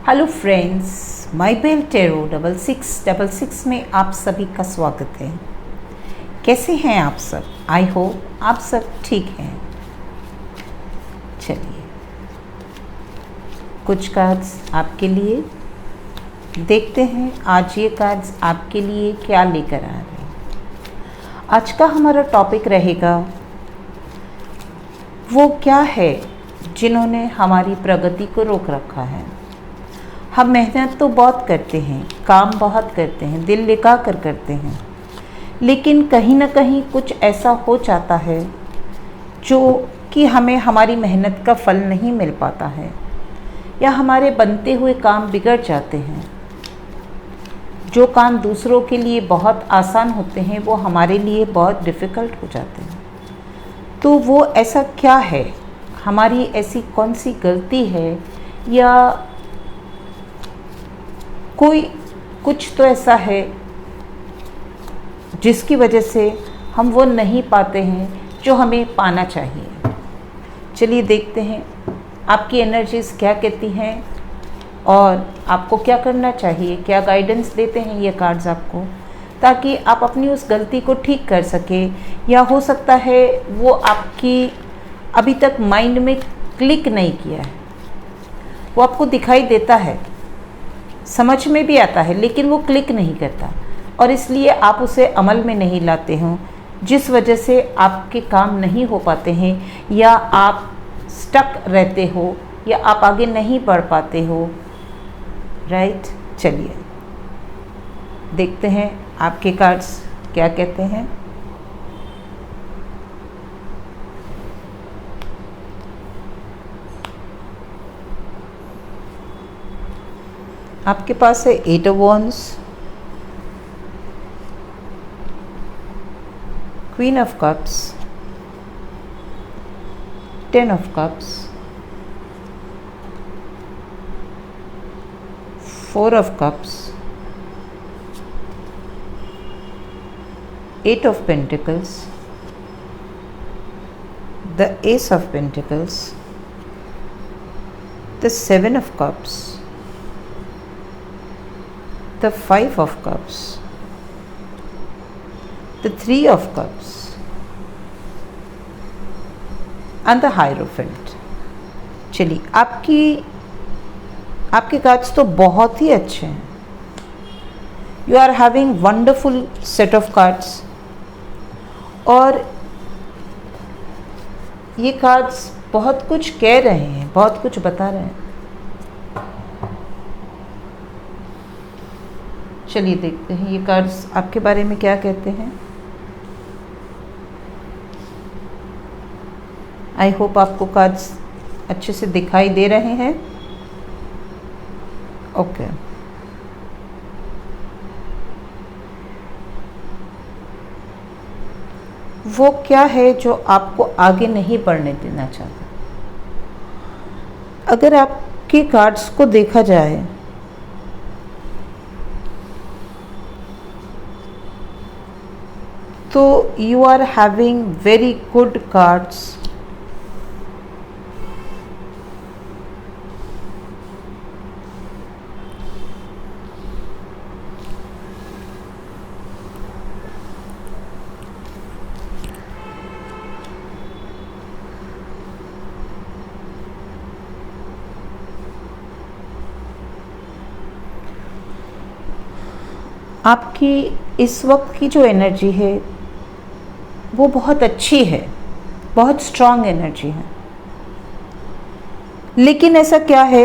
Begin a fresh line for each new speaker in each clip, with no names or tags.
Hello friends, माई bell tarot 6666 में आप सभी का स्वागत है। कैसे हैं आप सब? आई होप आप सब ठीक हैं। चलिए कुछ कार्ड्स आपके लिए देखते हैं। आज ये कार्ड्स आपके लिए क्या लेकर आ रहे हैं। आज का हमारा टॉपिक रहेगा वो क्या है जिन्होंने हमारी प्रगति को रोक रखा है। हम मेहनत तो बहुत करते हैं, काम बहुत करते हैं, दिल लगा कर करते हैं, लेकिन कहीं ना कहीं कुछ ऐसा हो जाता है जो कि हमें हमारी मेहनत का फल नहीं मिल पाता है, या हमारे बनते हुए काम बिगड़ जाते हैं। जो काम दूसरों के लिए बहुत आसान होते हैं वो हमारे लिए बहुत डिफ़िकल्ट हो जाते हैं। तो वो ऐसा क्या है, हमारी ऐसी कौन सी गलती है, या कोई कुछ तो ऐसा है जिसकी वजह से हम वो नहीं पाते हैं जो हमें पाना चाहिए। चलिए देखते हैं आपकी एनर्जीज़ क्या कहती हैं और आपको क्या करना चाहिए, क्या गाइडेंस देते हैं ये कार्ड्स आपको, ताकि आप अपनी उस गलती को ठीक कर सकें। या हो सकता है वो आपकी अभी तक माइंड में क्लिक नहीं किया है, वो आपको दिखाई देता है, समझ में भी आता है, लेकिन वो क्लिक नहीं करता और इसलिए आप उसे अमल में नहीं लाते हो, जिस वजह से आपके काम नहीं हो पाते हैं, या आप स्टक रहते हो, या आप आगे नहीं बढ़ पाते हो। राइट, चलिए देखते हैं आपके कार्ड्स क्या कहते हैं। आपके पास है 8 of wands, queen of cups, 10 of cups, 4 of cups, 8 of pentacles, the S of pentacles, the 7 of cups, the 5 of cups, the 3 of cups and the Hierophant। चलिए आपके कार्ड्स तो बहुत ही अच्छे हैं। You are having wonderful set of cards, और ये cards बहुत कुछ कह रहे हैं, बहुत कुछ बता रहे हैं। चलिए देखते हैं ये कार्ड्स आपके बारे में क्या कहते हैं। आई होप आपको कार्ड्स अच्छे से दिखाई दे रहे हैं। ओके, वो क्या है जो आपको आगे नहीं बढ़ने देना चाहता। अगर आपके कार्ड्स को देखा जाए तो you are having very good cards, आपकी इस वक्त की जो एनर्जी है वो बहुत अच्छी है, बहुत स्ट्रॉन्ग एनर्जी है। लेकिन ऐसा क्या है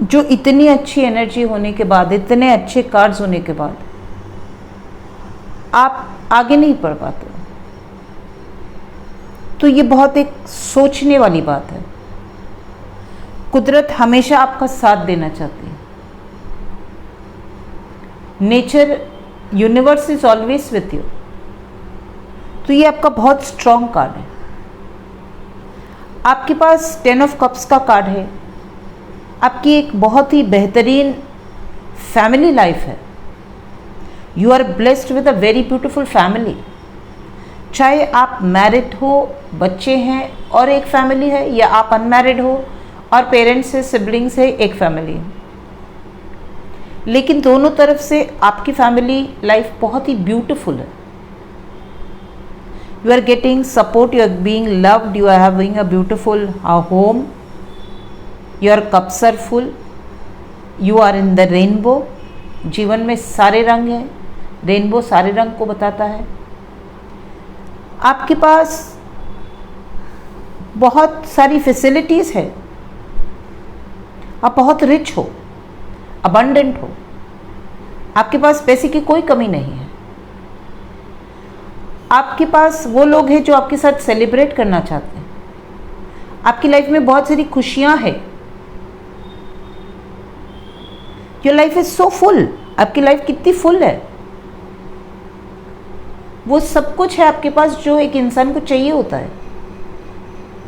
जो इतनी अच्छी एनर्जी होने के बाद, इतने अच्छे कार्ड्स होने के बाद आप आगे नहीं बढ़ पाते? तो ये बहुत एक सोचने वाली बात है। कुदरत हमेशा आपका साथ देना चाहती है। Nature, universe is always with you. तो ये आपका बहुत स्ट्रॉन्ग कार्ड है। आपके पास 10 ऑफ कप्स का कार्ड है। आपकी एक बहुत ही बेहतरीन फैमिली लाइफ है। You are blessed with a very beautiful family. चाहे आप मैरिड हो, बच्चे हैं और एक फैमिली है, या आप अनमैरिड हो और पेरेंट्स है, सिबलिंग्स है, एक फैमिली है। लेकिन दोनों तरफ से आपकी फैमिली लाइफ बहुत ही ब्यूटीफुल है। You are getting support, you are being loved, you are having a beautiful home, your cups are full, you are in the rainbow. जीवन में सारे रंग हैं, रेनबो सारे रंग को बताता है। आपके पास बहुत सारी फैसिलिटीज़ है, आप बहुत रिच हो, अबंडेंट हो, आपके पास पैसे की कोई कमी नहीं है। आपके पास वो लोग हैं जो आपके साथ सेलिब्रेट करना चाहते हैं। आपकी लाइफ में बहुत सारी खुशियां हैं। Your life is so full. आपकी लाइफ कितनी फुल है। वो सब कुछ है आपके पास जो एक इंसान को चाहिए होता है।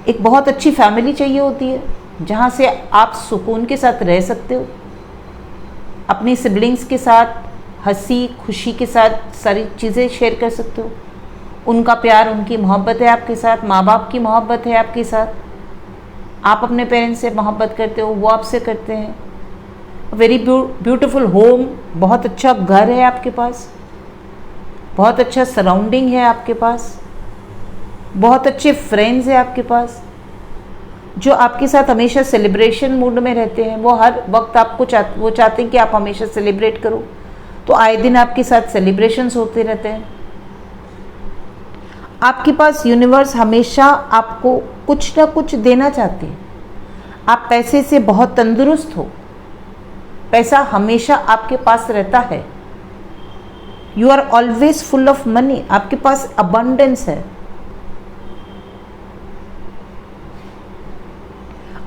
एक बहुत अच्छी फैमिली चाहिए होती है जहाँ से आप सुकून के साथ रह सकते हो, अपनी सिबलिंग्स के साथ हंसी खुशी के साथ सारी चीज़ें शेयर कर सकते हो। उनका प्यार, उनकी मोहब्बत है आपके साथ, माँ बाप की मोहब्बत है आपके साथ। आप अपने पेरेंट्स से मोहब्बत करते हो, वो आपसे करते हैं। वेरी ब्यूटीफुल होम, बहुत अच्छा घर है आपके पास, बहुत अच्छा सराउंडिंग है आपके पास, बहुत अच्छे फ्रेंड्स हैं आपके पास जो आपके साथ हमेशा सेलिब्रेशन मूड में रहते हैं। वो हर वक्त आपको वो चाहते हैं कि आप हमेशा सेलिब्रेट करो, तो आए दिन आपके साथ सेलिब्रेशंस होते रहते हैं। आपके पास यूनिवर्स हमेशा आपको कुछ ना कुछ देना चाहती है। आप पैसे से बहुत तंदुरुस्त हो, पैसा हमेशा आपके पास रहता है। You are always full of money, आपके पास अबंडेंस है।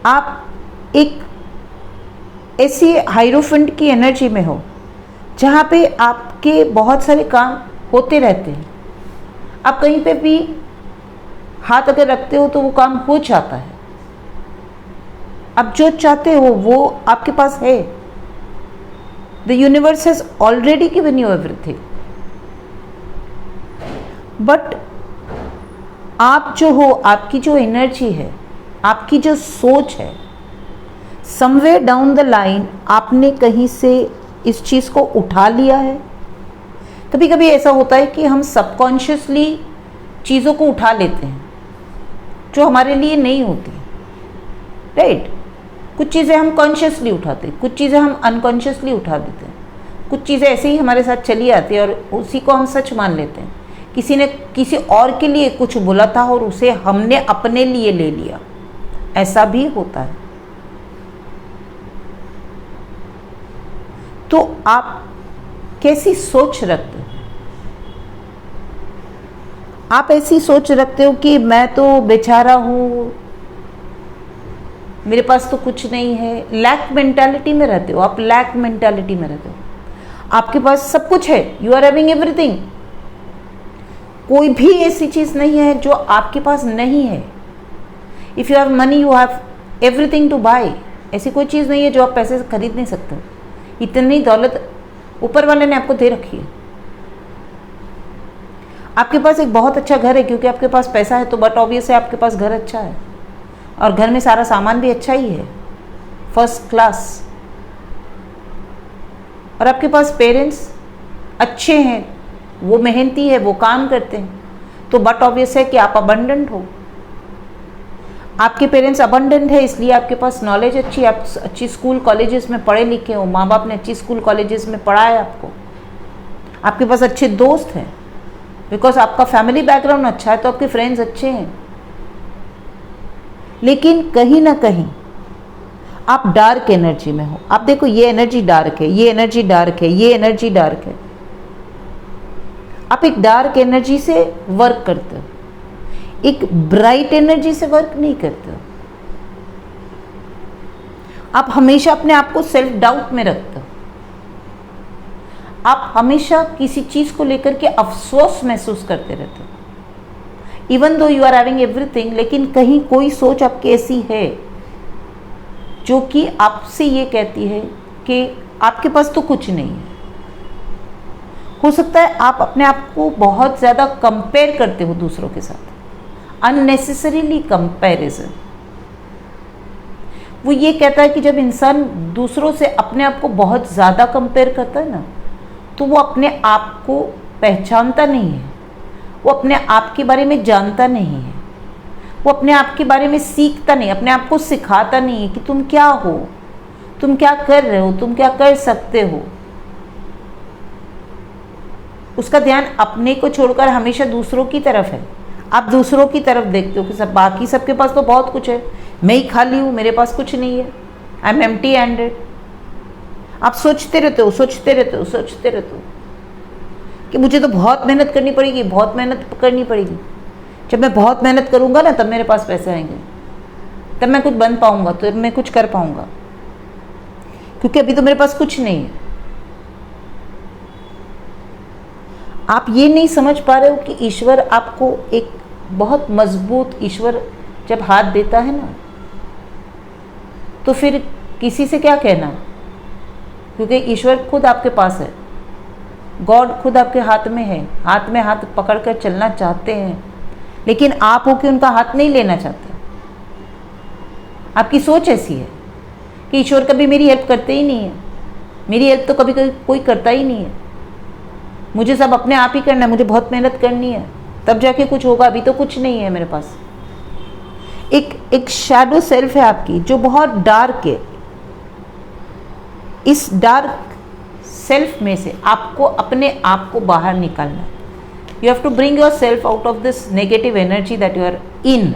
आप एक ऐसी हाइरोफेंट की एनर्जी में हो जहाँ पे आपके बहुत सारे काम होते रहते हैं। आप कहीं पे भी हाथ अगर रखते हो तो वो काम हो जाता है। आप जो चाहते हो वो आपके पास है। The universe has already given you everything. But आप जो हो, आपकी जो एनर्जी है, आपकी जो सोच है, समवेयर डाउन द लाइन आपने कहीं से इस चीज़ को उठा लिया है। कभी कभी ऐसा होता है कि हम सबकॉन्शियसली चीज़ों को उठा लेते हैं जो हमारे लिए नहीं होती, राइट। कुछ चीज़ें हम कॉन्शियसली उठाते हैं, कुछ चीज़ें हम अनकॉन्शियसली उठा देते हैं, कुछ चीज़ें ऐसे ही हमारे साथ चली आती है और उसी को हम सच मान लेते हैं। किसी ने किसी और के लिए कुछ बोला था और उसे हमने अपने लिए ले लिया, ऐसा भी होता है। तो आप कैसी सोच रखते हो? आप ऐसी सोच रखते हो कि मैं तो बेचारा हूँ, मेरे पास तो कुछ नहीं है। लैक मेंटालिटी में रहते हो आप, लैक मेंटालिटी में रहते हो। आपके पास सब कुछ है, यू आर हैविंग एवरीथिंग। कोई भी ऐसी चीज़ नहीं है जो आपके पास नहीं है। If you have money you have everything to buy. ऐसी कोई चीज़ नहीं है जो आप पैसे से खरीद नहीं सकते हो। इतनी दौलत ऊपर वाले ने आपको दे रखी है। आपके पास एक बहुत अच्छा घर है क्योंकि आपके पास पैसा है, तो बट ऑब्वियस है आपके पास घर अच्छा है और घर में सारा सामान भी अच्छा ही है, फर्स्ट क्लास। और आपके पास पेरेंट्स अच्छे हैं, वो मेहनती है, वो काम करते हैं, तो बट ऑब्वियस है कि आप अबंडेंट हो। आपके पेरेंट्स अबंडेंट है इसलिए आपके पास नॉलेज अच्छी, आप अच्छी स्कूल कॉलेजेस में पढ़े लिखे हो, माँ बाप ने अच्छी स्कूल कॉलेजेस में पढ़ा है आपको। आपके पास अच्छे दोस्त हैं बिकॉज आपका फैमिली बैकग्राउंड अच्छा है, तो आपके फ्रेंड्स अच्छे हैं। लेकिन कहीं ना कहीं आप डार्क एनर्जी में हो। आप देखो ये एनर्जी डार्क है, ये एनर्जी डार्क है, ये एनर्जी डार्क है। आप एक डार्क एनर्जी से वर्क करते हो, एक ब्राइट एनर्जी से वर्क नहीं करते हो। आप हमेशा अपने आप को सेल्फ डाउट में रखते हो। आप हमेशा किसी चीज को लेकर के अफसोस महसूस करते रहते हो। Even though you are having everything, लेकिन कहीं कोई सोच आपकी ऐसी है जो कि आपसे ये कहती है कि आपके पास तो कुछ नहीं है। हो सकता है आप अपने आप को बहुत ज़्यादा कंपेयर करते हो दूसरों के साथ, अननेसेसरीली कंपैरिजन। वो ये कहता है कि जब इंसान दूसरों से अपने आप को बहुत ज़्यादा कंपेयर करता है ना, तो वो अपने आप को पहचानता नहीं है, वो अपने आप के बारे में जानता नहीं है, वो अपने आप के बारे में सीखता नहीं, अपने आप को सिखाता नहीं है कि तुम क्या हो, तुम क्या कर रहे हो, तुम क्या कर सकते हो। उसका ध्यान अपने को छोड़कर हमेशा दूसरों की तरफ है। आप दूसरों की तरफ देखते हो कि सब बाकी सबके पास तो बहुत कुछ है, मैं ही खाली हूँ, मेरे पास कुछ नहीं है, आई एम एम्प्टी हैंडेड। आप सोचते रहते हो सोचते रहते हो सोचते रहते हो कि मुझे तो बहुत मेहनत करनी पड़ेगी, बहुत मेहनत करनी पड़ेगी। जब मैं बहुत मेहनत करूँगा ना, तब मेरे पास पैसे आएंगे, तब मैं कुछ बन पाऊँगा, तो मैं कुछ कर पाऊँगा, क्योंकि अभी तो मेरे पास कुछ नहीं है। आप ये नहीं समझ पा रहे हो कि ईश्वर आपको एक बहुत मजबूत, ईश्वर जब हाथ देता है ना, तो फिर किसी से क्या कहना, क्योंकि ईश्वर खुद आपके पास है, गॉड खुद आपके हाथ में हाथ पकड़कर चलना चाहते हैं, लेकिन आप हो कि उनका हाथ नहीं लेना चाहते। आपकी सोच ऐसी है कि ईश्वर कभी मेरी हेल्प करते ही नहीं है, मेरी हेल्प तो कभी कोई करता ही नहीं है, मुझे सब अपने आप ही करना है, मुझे बहुत मेहनत करनी है, तब जाके कुछ होगा, अभी तो कुछ नहीं है मेरे पास। एक शैडो सेल्फ है आपकी जो बहुत डार्क है। इस डार्क सेल्फ में से आपको अपने आप को बाहर निकालना है। You have to bring yourself out of this negative energy that you are in.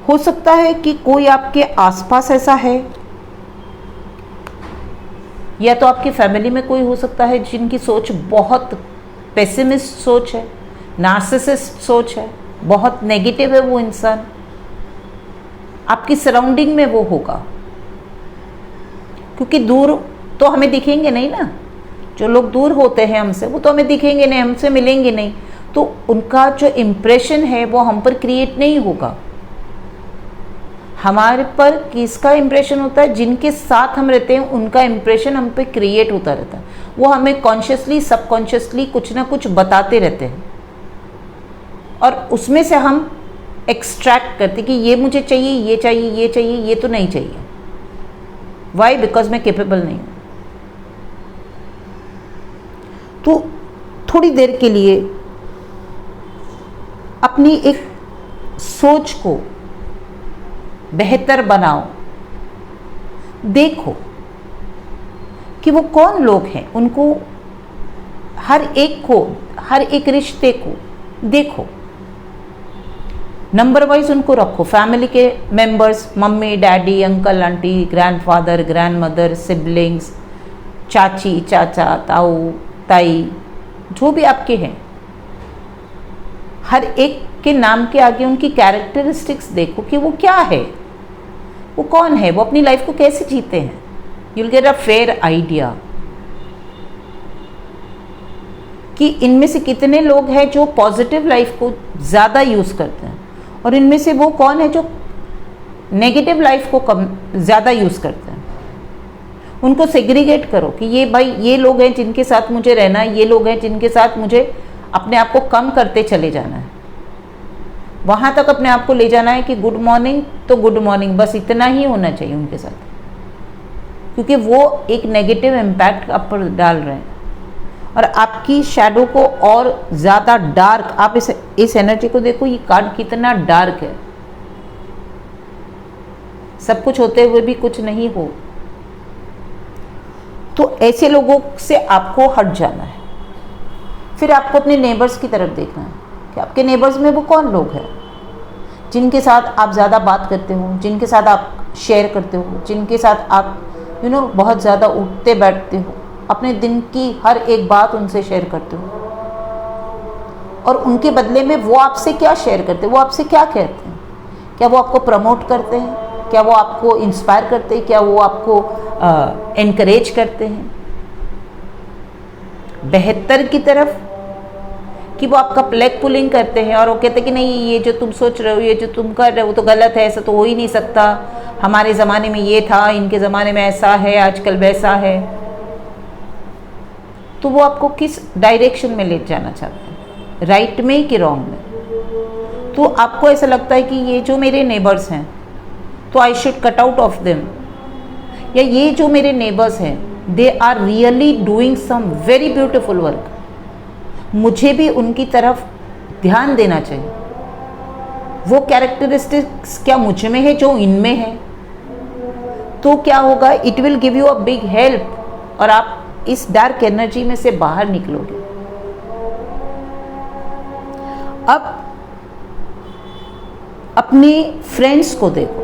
हो सकता है कि कोई आपके आसपास ऐसा है, या तो आपकी फैमिली में कोई हो सकता है जिनकी सोच बहुत पेसिमिस्ट सोच है, नार्सिसिस्ट सोच है, बहुत नेगेटिव है वो इंसान। आपकी सराउंडिंग में वो होगा, क्योंकि दूर तो हमें दिखेंगे नहीं ना, जो लोग दूर होते हैं हमसे वो तो हमें दिखेंगे नहीं, हमसे मिलेंगे नहीं, तो उनका जो इम्प्रेशन है वो हम पर क्रिएट नहीं होगा। हमारे पर किसका इम्प्रेशन होता है, जिनके साथ हम रहते हैं उनका इम्प्रेशन हम पे क्रिएट होता रहता है। वो हमें कॉन्शियसली सबकॉन्शियसली कुछ ना कुछ बताते रहते हैं, और उसमें से हम एक्सट्रैक्ट करते कि ये मुझे चाहिए, ये चाहिए, ये चाहिए, ये तो नहीं चाहिए। वाई? बिकॉज मैं कैपेबल नहीं हूँ। तो थोड़ी देर के लिए अपनी एक सोच को बेहतर बनाओ। देखो कि वो कौन लोग हैं, उनको हर एक रिश्ते को देखो, नंबर वाइज उनको रखो। फैमिली के members, mummy daddy, uncle aunty, grandfather grandmother, siblings, चाची चाचा, ताऊ ताई, जो भी आपके हैं, हर एक के नाम के आगे उनकी कैरेक्टरिस्टिक्स देखो कि वो क्या है, वो कौन है, वो अपनी लाइफ को कैसे जीते हैं। You will get a fair idea कि इनमें से कितने लोग हैं जो पॉजिटिव लाइफ को ज़्यादा यूज़ करते हैं, और इनमें से वो कौन है जो नेगेटिव लाइफ को कम ज़्यादा यूज़ करते हैं। उनको सेग्रीगेट करो कि ये भाई ये लोग हैं जिनके साथ मुझे रहना है, ये लोग हैं जिनके साथ मुझे अपने आप को कम करते चले जाना है। वहाँ तक अपने आप को ले जाना है कि गुड मॉर्निंग तो गुड मॉर्निंग, बस इतना ही होना चाहिए उनके साथ, क्योंकि वो एक नेगेटिव इम्पैक्ट आप पर डाल रहे हैं और आपकी शैडो को और ज़्यादा डार्क। आप इस एनर्जी को देखो, ये कार्ड कितना डार्क है। सब कुछ होते हुए भी कुछ नहीं हो, तो ऐसे लोगों से आपको हट जाना है। फिर आपको अपने नेबर्स की तरफ देखना है कि आपके नेबर्स में वो कौन लोग हैं जिनके साथ आप ज़्यादा बात करते हो, जिनके साथ आप शेयर करते हो, जिनके साथ आप बहुत ज़्यादा उठते बैठते हो, अपने दिन की हर एक बात उनसे शेयर करते हो, और उनके बदले में वो आपसे क्या शेयर करते हैं, वो आपसे क्या कहते हैं। क्या वो आपको प्रमोट करते हैं, क्या वो आपको इंस्पायर करते हैं, क्या वो आपको एनकरेज करते हैं बेहतर की तरफ, कि वो आपका प्लेग पुलिंग करते हैं और वो कहते हैं कि नहीं, ये जो तुम सोच रहे हो, ये जो तुम कर रहे हो वो तो गलत है, ऐसा तो हो ही नहीं सकता, हमारे ज़माने में ये था, इनके ज़माने में ऐसा है, आजकल वैसा है। तो वो आपको किस डायरेक्शन में ले जाना चाहते हैं, राइट में कि रॉन्ग में। तो आपको ऐसा लगता है कि ये जो मेरे नेबर्स हैं तो I should cut out of them, या ये जो मेरे नेबर्स हैं they are really doing some very beautiful work, मुझे भी उनकी तरफ ध्यान देना चाहिए। वो कैरेक्टरिस्टिक्स क्या मुझ में है जो इनमें है? तो क्या होगा, it will give you a big help और आप इस डार्क एनर्जी में से बाहर निकलोगे। अब अपने फ्रेंड्स को देखो,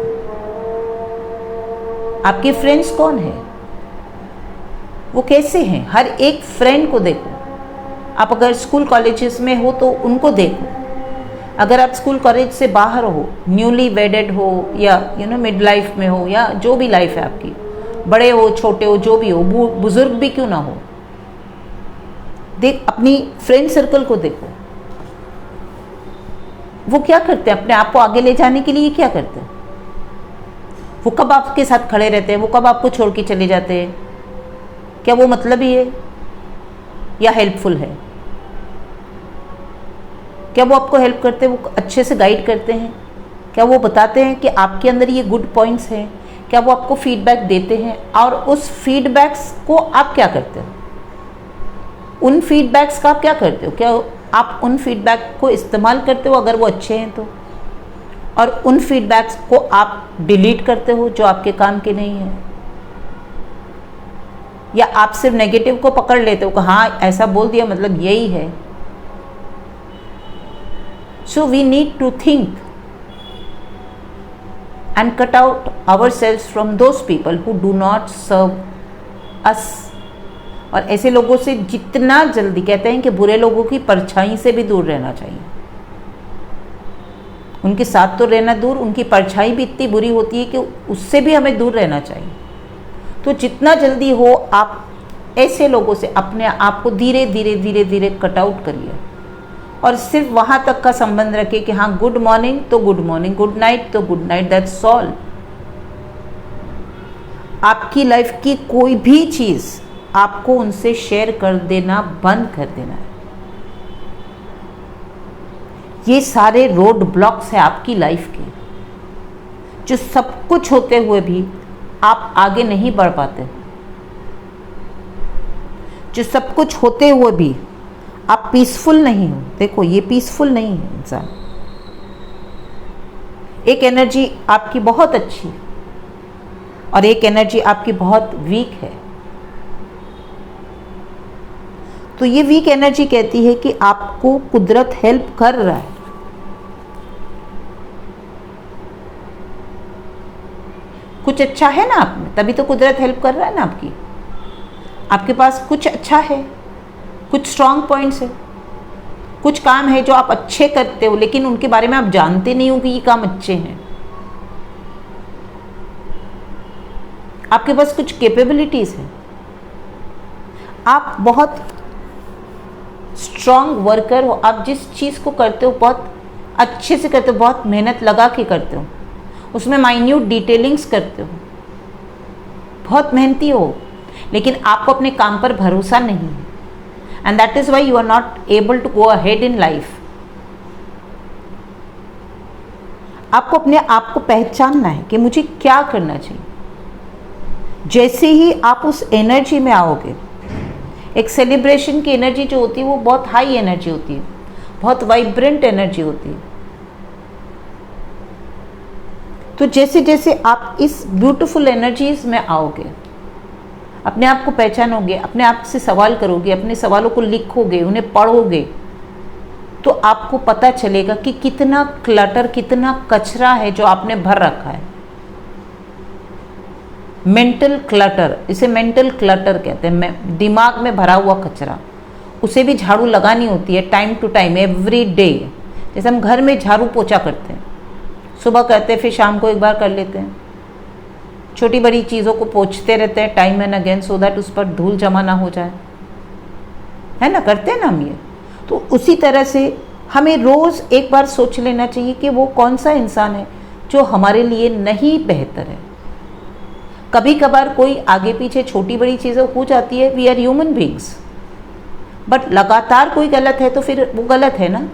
आपके फ्रेंड्स कौन है, वो कैसे हैं? हर एक फ्रेंड को देखो। आप अगर स्कूल कॉलेजेस में हो तो उनको देखो, अगर आप स्कूल कॉलेज से बाहर हो, न्यूली वेडेड हो या मिड लाइफ में हो या जो भी लाइफ है आपकी, बड़े हो छोटे हो जो भी हो, बुजुर्ग भी क्यों ना हो, देख अपनी फ्रेंड सर्कल को देखो, वो क्या करते हैं? अपने आप को आगे ले जाने के लिए क्या करते हैं? वो कब आपके साथ खड़े रहते हैं? वो कब आपको छोड़ के चले जाते हैं? क्या वो मतलबी है या हेल्पफुल है? क्या वो आपको हेल्प करते हैं? वो अच्छे से गाइड करते हैं? क्या वो बताते हैं कि आपके अंदर ये गुड पॉइंट्स हैं? क्या वो आपको फीडबैक देते हैं? और उस फीडबैक्स को आप क्या करते हो? उन फीडबैक्स का आप क्या करते हो? क्या आप उन फीडबैक को इस्तेमाल करते हो अगर वो अच्छे हैं तो? और उन फीडबैक्स को आप डिलीट करते हो जो आपके काम के नहीं है? या आप सिर्फ नेगेटिव को पकड़ लेते हो कि हाँ ऐसा बोल दिया मतलब यही है? So we need to think and cut out ourselves from those people who do not serve us. और ऐसे लोगों से जितना जल्दी, कहते हैं कि बुरे लोगों की परछाई से भी दूर रहना चाहिए। उनके साथ तो रहना दूर, उनकी परछाई भी इतनी बुरी होती है कि उससे भी हमें दूर रहना चाहिए। तो जितना जल्दी हो आप ऐसे लोगों से अपने आप को धीरे धीरे धीरे धीरे कट आउट करिए और सिर्फ वहाँ तक का संबंध रखिए कि हाँ गुड मॉर्निंग तो गुड मॉर्निंग, गुड नाइट तो गुड नाइट, दैट्स ऑल। आपकी लाइफ की कोई भी चीज़ आपको उनसे शेयर कर देना बंद कर देना है। ये सारे रोड ब्लॉक्स हैं आपकी लाइफ के, जो सब कुछ होते हुए भी आप आगे नहीं बढ़ पाते, जो सब कुछ होते हुए भी आप पीसफुल नहीं हो। देखो ये पीसफुल नहीं है इंसान। एक एनर्जी आपकी बहुत अच्छी और एक एनर्जी आपकी बहुत वीक है। तो ये वीक एनर्जी कहती है कि आपको कुदरत हेल्प कर रहा है, कुछ अच्छा है ना आप में, तभी तो कुदरत हेल्प कर रहा है ना आपकी। आपके पास कुछ अच्छा है, कुछ स्ट्रॉन्ग पॉइंट्स है, कुछ काम है जो आप अच्छे करते हो लेकिन उनके बारे में आप जानते नहीं हो कि ये काम अच्छे हैं। आपके पास कुछ कैपेबिलिटीज है, आप बहुत स्ट्रॉन्ग वर्कर हो, आप जिस चीज़ को करते हो बहुत अच्छे से करते हो, बहुत मेहनत लगा के करते हो, उसमें माइन्यूट डिटेलिंग्स करते हो, बहुत मेहनती हो, लेकिन आपको अपने काम पर भरोसा नहीं है। And that is why you are not able to go ahead in life. आपको अपने आप को पहचानना है कि मुझे क्या करना चाहिए। जैसे ही आप उस एनर्जी में आओगे, एक सेलिब्रेशन की एनर्जी जो होती है वो बहुत हाई एनर्जी होती है, बहुत वाइब्रेंट एनर्जी होती है। तो जैसे जैसे आप इस ब्यूटीफुल एनर्जीज में आओगे, अपने आप को पहचानोगे, अपने आप से सवाल करोगे, अपने सवालों को लिखोगे, उन्हें पढ़ोगे, तो आपको पता चलेगा कि कितना क्लटर, कितना कचरा है जो आपने भर रखा है। मेंटल क्लटर, इसे मेंटल क्लटर कहते हैं, दिमाग में भरा हुआ कचरा। उसे भी झाड़ू लगानी होती है time to time, every day. जैसे हम घर में झाड़ू पोछा करते हैं, सुबह करते हैं फिर शाम को एक बार कर लेते हैं, छोटी बड़ी चीज़ों को पोंछते रहते हैं time and again, so that उस पर धूल जमा ना हो जाए, है ना, करते हैं ना हम ये। तो उसी तरह से हमें रोज़ एक बार सोच लेना चाहिए कि वो कौन सा इंसान है जो हमारे लिए नहीं बेहतर है। कभी कभार कोई आगे पीछे छोटी बड़ी चीज़ें हो जाती है, we are human beings, but लगातार कोई गलत है तो फिर वो गलत है ना।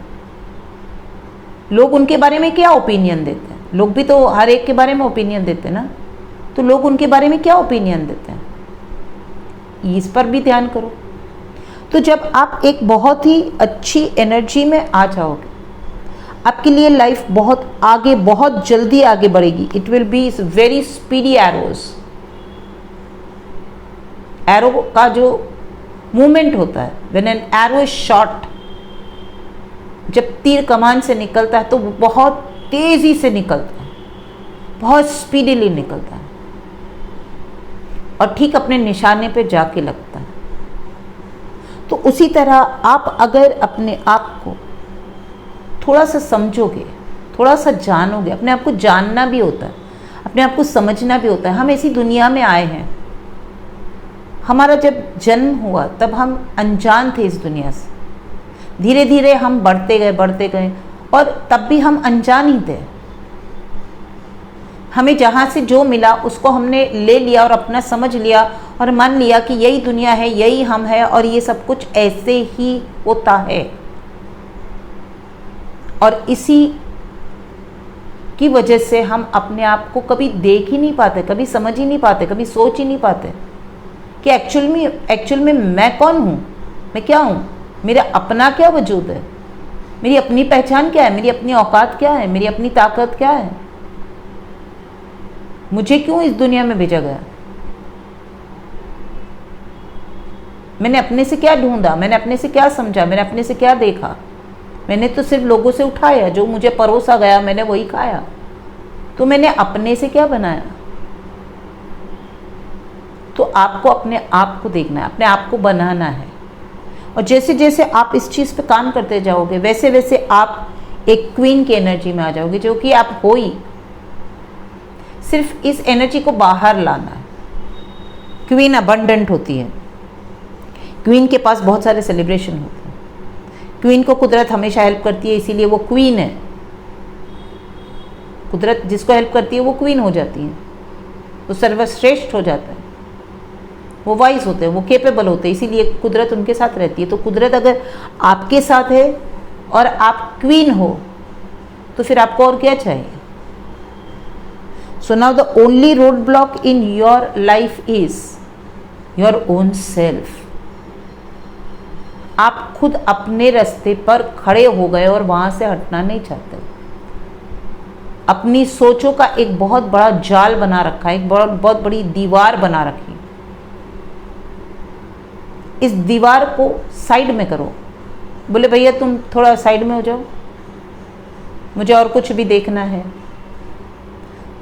लोग उनके बारे में क्या ओपिनियन देते हैं? लोग भी तो हर एक के बारे में ओपिनियन देते हैं ना, तो लोग उनके बारे में क्या ओपिनियन देते हैं, इस पर भी ध्यान करो। तो जब आप एक बहुत ही अच्छी एनर्जी में आ जाओगे, आपके लिए लाइफ बहुत आगे, बहुत जल्दी आगे बढ़ेगी। It will be very speedy arrows. Arrow का जो मूवमेंट होता है, when an arrow is shot, जब तीर कमान से निकलता है तो वो बहुत तेजी से निकलता है, बहुत स्पीडीली निकलता है और ठीक अपने निशाने पे जाके लगता है। तो उसी तरह आप अगर अपने आप को थोड़ा सा समझोगे, थोड़ा सा जानोगे, अपने आप को जानना भी होता है, अपने आप को समझना भी होता है। हम ऐसी दुनिया में आए हैं, हमारा जब जन्म हुआ तब हम अनजान थे इस दुनिया से। धीरे धीरे हम बढ़ते गए और तब भी हम अनजान ही थे। हमें जहाँ से जो मिला उसको हमने ले लिया और अपना समझ लिया और मान लिया कि यही दुनिया है, यही हम है और ये सब कुछ ऐसे ही होता है। और इसी की वजह से हम अपने आप को कभी देख ही नहीं पाते, कभी समझ ही नहीं पाते, कभी सोच ही नहीं पाते कि एक्चुअल में मैं कौन हूँ, मैं क्या हूँ, मेरा अपना क्या वजूद है, मेरी अपनी पहचान क्या है, मेरी अपनी औकात क्या है, मेरी अपनी ताकत क्या है, मुझे क्यों इस दुनिया में भेजा गया, मैंने अपने से क्या ढूंढा, मैंने अपने से क्या समझा, मैंने अपने से क्या देखा। मैंने तो सिर्फ लोगों से उठाया, जो मुझे परोसा गया मैंने वही खाया। तो मैंने अपने से क्या बनाया? तो आपको अपने आप को देखना है, अपने आप को बनाना है। और जैसे जैसे आप इस चीज़ पे काम करते जाओगे वैसे वैसे आप एक क्वीन की एनर्जी में आ जाओगे, जो कि आप हो ही। सिर्फ इस एनर्जी को बाहर लाना है। क्वीन अबंडेंट होती है, क्वीन के पास बहुत सारे सेलिब्रेशन होते हैं। क्वीन को कुदरत हमेशा हेल्प करती है, इसीलिए वो क्वीन है। कुदरत जिसको हेल्प करती है वो क्वीन हो जाती है, वो सर्वश्रेष्ठ हो जाता है, वो वाइज होते हैं, वो केपेबल होते हैं, इसीलिए कुदरत उनके साथ रहती है। तो कुदरत अगर आपके साथ है और आप क्वीन हो तो फिर आपको और क्या चाहिए? So now the only road block in your life is your own self. आप खुद अपने रास्ते पर खड़े हो गए और वहां से हटना नहीं चाहते। अपनी सोचों का एक बहुत बड़ा जाल बना रखा है, एक बहुत बड़ी दीवार बना रखी। इस दीवार को साइड में करो। बोले भैया तुम थोड़ा साइड में हो जाओ, मुझे और कुछ भी देखना है।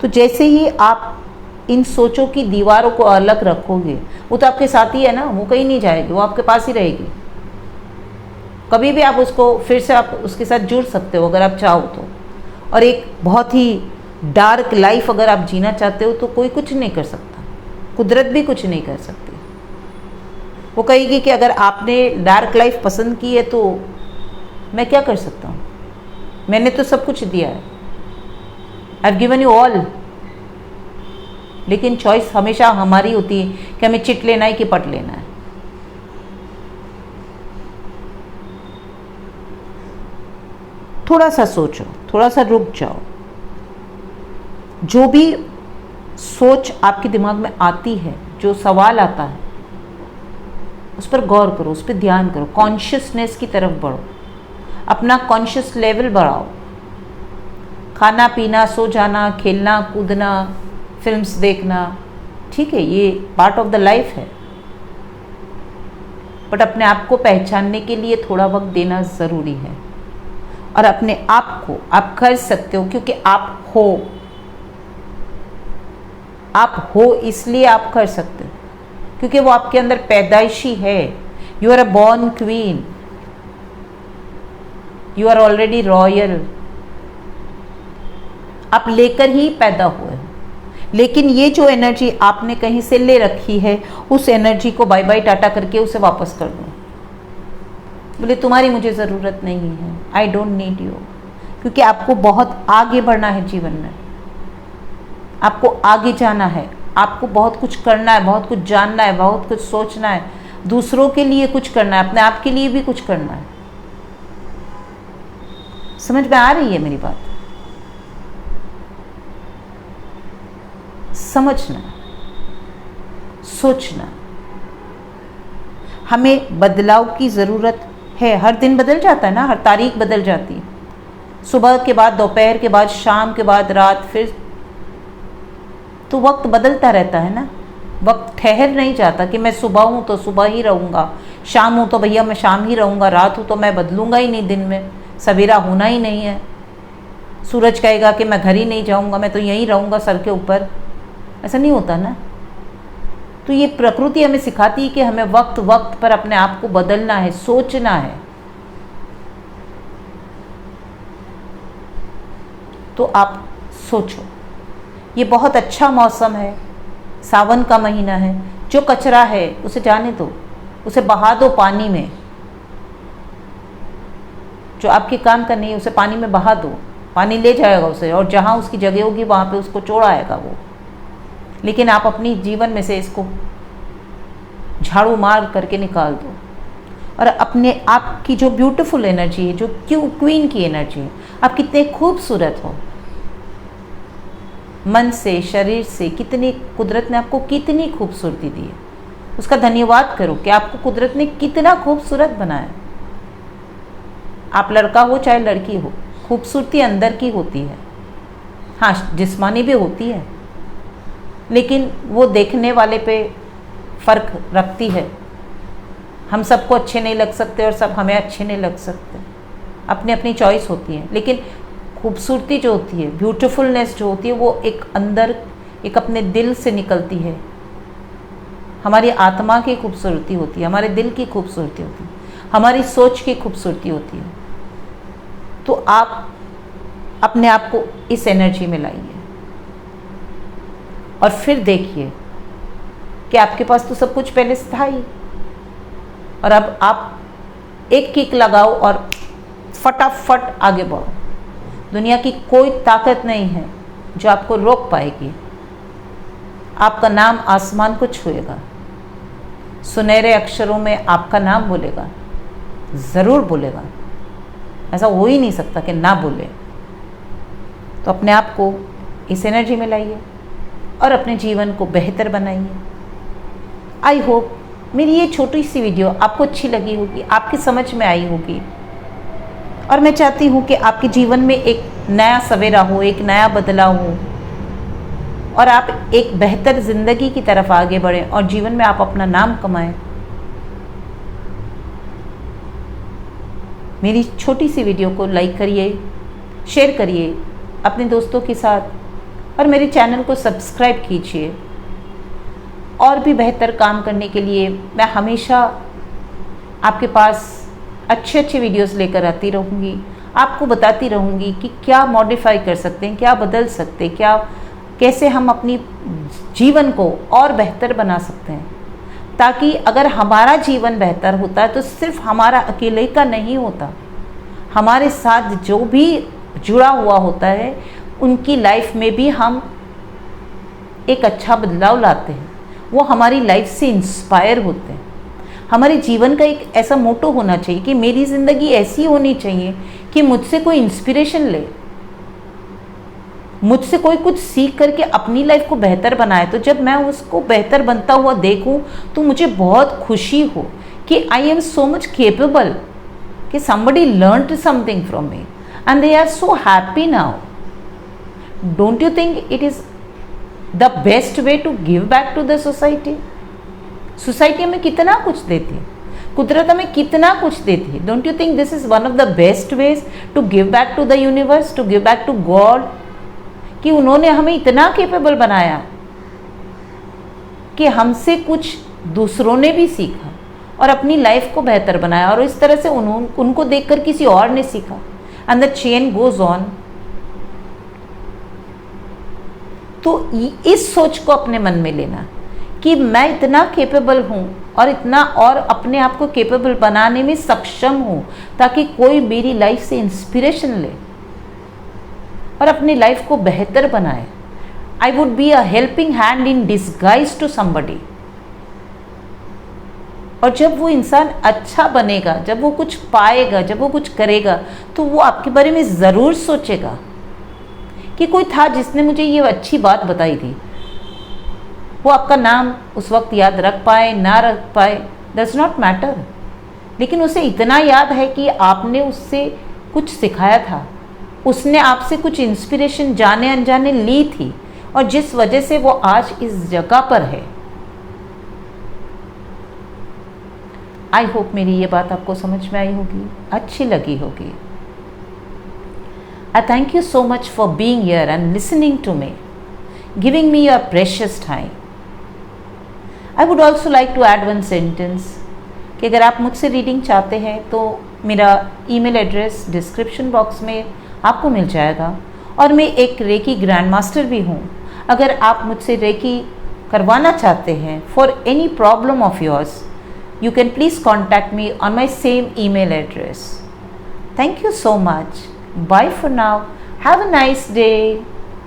तो जैसे ही आप इन सोचों की दीवारों को अलग रखोगे, वो तो आपके साथ ही है ना, वो कहीं नहीं जाएगी, वो आपके पास ही रहेगी। कभी भी आप उसको फिर से आप उसके साथ जुड़ सकते हो अगर आप चाहो तो। और एक बहुत ही डार्क लाइफ अगर आप जीना चाहते हो तो कोई कुछ नहीं कर सकता, कुदरत भी कुछ नहीं कर सकती। वो कहेगी कि अगर आपने डार्क लाइफ पसंद की है तो मैं क्या कर सकता हूँ, मैंने तो सब कुछ दिया है, I have given you all. लेकिन चॉइस हमेशा हमारी होती है कि हमें चिट लेना है कि पट लेना है। थोड़ा सा सोचो, थोड़ा सा रुक जाओ। जो भी सोच आपके दिमाग में आती है, जो सवाल आता है, उस पर गौर करो, उस पर ध्यान करो, कॉन्शियसनेस की तरफ बढ़ो, अपना कॉन्शियस लेवल बढ़ाओ। खाना पीना, सो जाना, खेलना कूदना, फिल्म्स देखना, ठीक है, ये पार्ट ऑफ द लाइफ है। बट अपने आप को पहचानने के लिए थोड़ा वक्त देना ज़रूरी है। और अपने आप को आप कर सकते हो क्योंकि आप हो। आप हो इसलिए आप कर सकते हो, क्योंकि वो आपके अंदर पैदाइशी है। You are a born queen, you are already royal. आप लेकर ही पैदा हुए। लेकिन ये जो एनर्जी आपने कहीं से ले रखी है, उस एनर्जी को बाय बाय टाटा करके उसे वापस कर दो। बोले तुम्हारी मुझे ज़रूरत नहीं है, आई डोंट नीड यू। क्योंकि आपको बहुत आगे बढ़ना है जीवन में, आपको आगे जाना है, आपको बहुत कुछ करना है, बहुत कुछ जानना है, बहुत कुछ सोचना है, दूसरों के लिए कुछ करना है, अपने आप के लिए भी कुछ करना है। समझ में आ रही है मेरी बात? समझना, सोचना, हमें बदलाव की ज़रूरत है। हर दिन बदल जाता है ना, हर तारीख बदल जाती है। सुबह के बाद दोपहर के बाद शाम के बाद रात, फिर तो वक्त बदलता रहता है ना। वक्त ठहर नहीं जाता कि मैं सुबह हूँ तो सुबह ही रहूँगा, शाम हूँ तो भैया मैं शाम ही रहूँगा, रात हूँ तो मैं बदलूँगा ही नहीं, दिन में सवेरा होना ही नहीं है। सूरज कहेगा कि मैं घर ही नहीं जाऊँगा, मैं तो यहीं रहूँगा सर के ऊपर, ऐसा नहीं होता ना। तो ये प्रकृति हमें सिखाती है कि हमें वक्त वक्त पर अपने आप को बदलना है, सोचना है। तो आप सोचो, ये बहुत अच्छा मौसम है, सावन का महीना है। जो कचरा है उसे जाने दो, उसे बहा दो पानी में। जो आपके काम का नहीं है उसे पानी में बहा दो, पानी ले जाएगा उसे, और जहाँ उसकी जगह होगी वहाँ पे उसको छोड़ आएगा वो। लेकिन आप अपनी जीवन में से इसको झाड़ू मार करके निकाल दो, और अपने आप की जो ब्यूटीफुल एनर्जी है, जो क्वीन की एनर्जी है, आप कितने खूबसूरत हो, मन से शरीर से, कितनी कुदरत ने आपको कितनी खूबसूरती दी है, उसका धन्यवाद करो कि आपको कुदरत ने कितना खूबसूरत बनाया। आप लड़का हो चाहे लड़की हो, खूबसूरती अंदर की होती है। हाँ, जिस्मानी भी होती है, लेकिन वो देखने वाले पे फ़र्क रखती है। हम सबको अच्छे नहीं लग सकते और सब हमें अच्छे नहीं लग सकते, अपनी अपनी चॉइस होती है। लेकिन खूबसूरती जो होती है, ब्यूटीफुलनेस जो होती है, वो एक अंदर, एक अपने दिल से निकलती है। हमारी आत्मा की खूबसूरती होती है, हमारे दिल की खूबसूरती होती है, हमारी सोच की खूबसूरती होती है। तो आप अपने आप को इस एनर्जी में लाइए और फिर देखिए कि आपके पास तो सब कुछ पहले से था ही, और अब आप एक किक लगाओ और फटाफट आगे बढ़ो। दुनिया की कोई ताकत नहीं है जो आपको रोक पाएगी। आपका नाम आसमान को छुएगा, सुनहरे अक्षरों में आपका नाम बोलेगा, ज़रूर बोलेगा। ऐसा हो ही नहीं सकता कि ना बोले। तो अपने आप को इस एनर्जी में लाइए और अपने जीवन को बेहतर बनाइए। आई होप मेरी ये छोटी सी वीडियो आपको अच्छी लगी होगी, आपकी समझ में आई होगी, और मैं चाहती हूँ कि आपके जीवन में एक नया सवेरा हो, एक नया बदलाव हो, और आप एक बेहतर ज़िंदगी की तरफ आगे बढ़ें और जीवन में आप अपना नाम कमाएं। मेरी छोटी सी वीडियो को लाइक करिए, शेयर करिए अपने दोस्तों के साथ, और मेरे चैनल को सब्सक्राइब कीजिए। और भी बेहतर काम करने के लिए मैं हमेशा आपके पास अच्छे अच्छे वीडियोस लेकर आती रहूँगी, आपको बताती रहूँगी कि क्या मॉडिफाई कर सकते हैं, क्या बदल सकते हैं, क्या कैसे हम अपनी जीवन को और बेहतर बना सकते हैं। ताकि अगर हमारा जीवन बेहतर होता है तो सिर्फ हमारा अकेले का नहीं होता, हमारे साथ जो भी जुड़ा हुआ होता है उनकी लाइफ में भी हम एक अच्छा बदलाव लाते हैं। वो हमारी लाइफ से इंस्पायर होते हैं। हमारे जीवन का एक ऐसा मोटो होना चाहिए कि मेरी ज़िंदगी ऐसी होनी चाहिए कि मुझसे कोई इंस्पिरेशन ले, मुझसे कोई कुछ सीख करके अपनी लाइफ को बेहतर बनाए। तो जब मैं उसको बेहतर बनता हुआ देखूं तो मुझे बहुत खुशी हो कि I am so much capable, कि somebody learned something from me and they are so happy now. Don't you think it is the best way to give back to the society? Society हमें कितना कुछ देती है, कुदरत हमें कितना कुछ देती है। Don't you think this is one of the best ways to give back to the universe, to give back to God, कि उन्होंने हमें इतना केपेबल बनाया कि हमसे कुछ दूसरों ने भी सीखा और अपनी लाइफ को बेहतर बनाया, और इस तरह से उनको देखकर किसी और ने सीखा, and the chain goes on. तो इस सोच को अपने मन में लेना कि मैं इतना केपेबल हूँ और इतना और अपने आप को केपेबल बनाने में सक्षम हूँ ताकि कोई मेरी लाइफ से इंस्पिरेशन ले और अपनी लाइफ को बेहतर बनाए। I would be a helping hand in disguise to somebody. और जब वो इंसान अच्छा बनेगा, जब वो कुछ पाएगा, जब वो कुछ करेगा, तो वो आपके बारे में ज़रूर सोचेगा कि कोई था जिसने मुझे ये अच्छी बात बताई थी। वो आपका नाम उस वक्त याद रख पाए ना रख पाए, डज नॉट मैटर, लेकिन उसे इतना याद है कि आपने उससे कुछ सिखाया था, उसने आपसे कुछ इंस्पिरेशन जाने अनजाने ली थी, और जिस वजह से वो आज इस जगह पर है। आई होप मेरी ये बात आपको समझ में आई होगी, अच्छी लगी होगी। I thank you so much for being here and listening to me, giving me your precious time. I would also like to add one sentence कि अगर आप मुझसे रीडिंग चाहते हैं तो मेरा ईमेल एड्रेस डिस्क्रिप्शन बॉक्स में आपको मिल जाएगा, और मैं एक रेकी ग्रैंड मास्टर भी हूँ। अगर आप मुझसे रेकी करवाना चाहते हैं for any problem of yours, you can please contact me on my same email address. Thank you so much. Bye for now. Have a nice day.